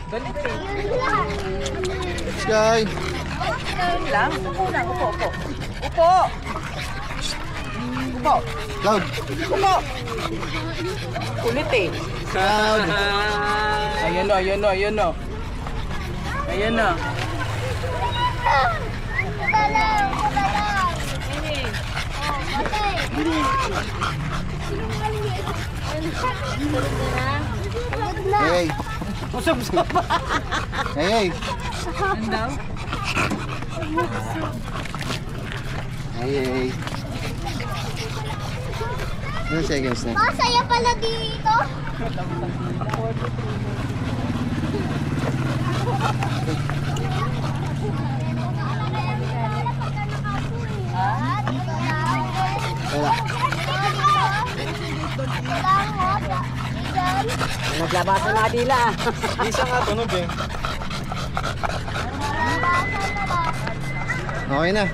Galit eh. Sky. Yun lang. Upo na. Upo. Upo. Cloud. Upo. Kulit eh. Cloud. Ayan o. Ayan na. Hey. Usap-usap. Hey. Ano daw? Hey. Ilan seconds na? Masaya pala dito. Wala. Naglabasan na dila. Isa nga tunog eh. Okay na.